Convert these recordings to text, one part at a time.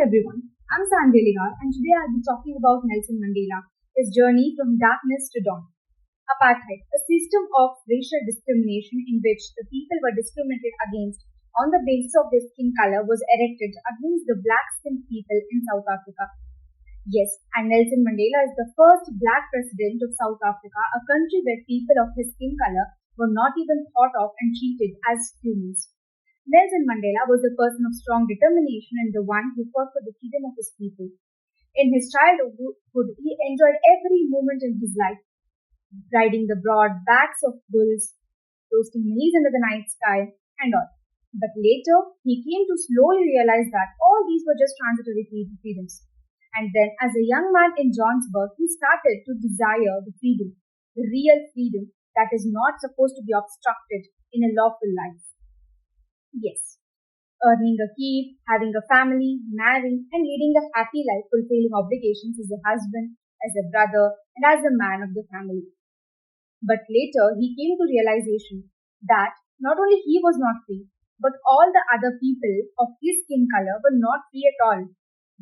everyone, I'm Sanvi Yaligar and today I'll be talking about Nelson Mandela, his journey from darkness to dawn. Apartheid, a system of racial discrimination in which the people were discriminated against on the basis of their skin color, was erected against the black-skinned people in South Africa. Yes, and Nelson Mandela is the first black president of South Africa, a country where people of his skin color were not even thought of and treated as humans. Nelson Mandela was a person of strong determination and the one who fought for the freedom of his people. In his childhood, he enjoyed every moment in his life, riding the broad backs of bulls, roasting maize under the night sky, and all. But later, he came to slowly realize that all these were just transitory freedoms. And then, as a young man in Johannesburg, he started to desire the freedom, the real freedom that is not supposed to be obstructed in a lawful life. Yes, earning a keep, having a family, marrying, and leading a happy life, fulfilling obligations as a husband, as a brother, and as a man of the family. But later, he came to realization that not only he was not free, but all the other people of his skin color were not free at all.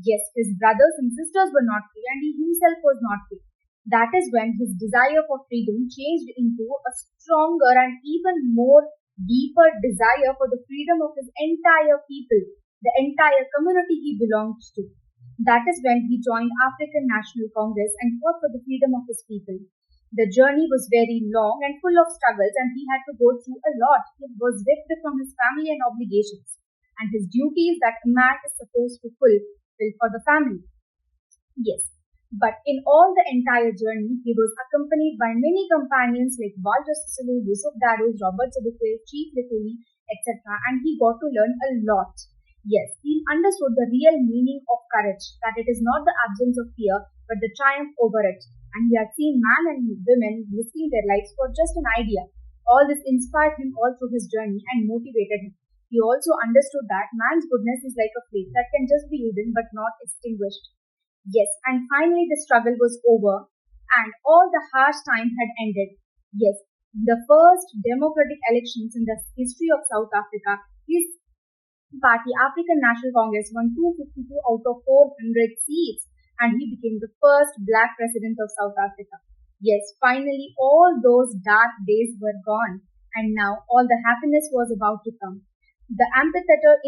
Yes, his brothers and sisters were not free, and he himself was not free. That is when his desire for freedom changed into a stronger and even more deeper desire for the freedom of his entire people, the entire community he belonged to. That is when he joined African National Congress and fought for the freedom of his people. The journey was very long and full of struggles, and he had to go through a lot. He was ripped from his family and obligations, and his duties that a man is supposed to fulfill for the family. Yes, but in all the entire journey, he was accompanied by many companions like Walter Sisulu, Yusuf Darrows, Robert Sobukwe, Chief Lekuli, etc. And he got to learn a lot. Yes, he understood the real meaning of courage, that it is not the absence of fear, but the triumph over it. And he had seen men and women risking their lives for just an idea. All this inspired him all through his journey and motivated him. He also understood that man's goodness is like a flame that can just be hidden but not extinguished. Yes, and finally the struggle was over and all the harsh time had ended. Yes, the first democratic elections in the history of South Africa, his party, African National Congress, won 252 out of 400 seats and he became the first black president of South Africa. Yes, finally all those dark days were gone and now all the happiness was about to come. The amphitheater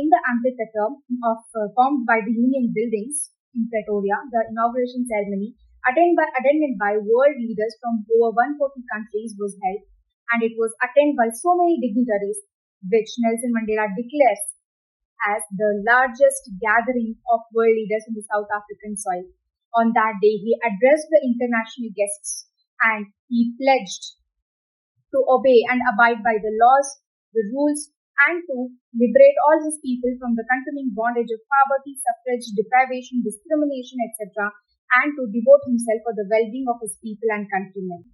formed by the Union Buildings in Pretoria, the inauguration ceremony, attended by world leaders from over 140 countries, was held, and it was attended by so many dignitaries, which Nelson Mandela declares as the largest gathering of world leaders in the South African soil. On that day, he addressed the international guests, and he pledged to obey and abide by the laws, the rules, and to liberate all his people from the continuing bondage of poverty, suffrage, deprivation, discrimination, etc., and to devote himself for the well-being of his people and countrymen.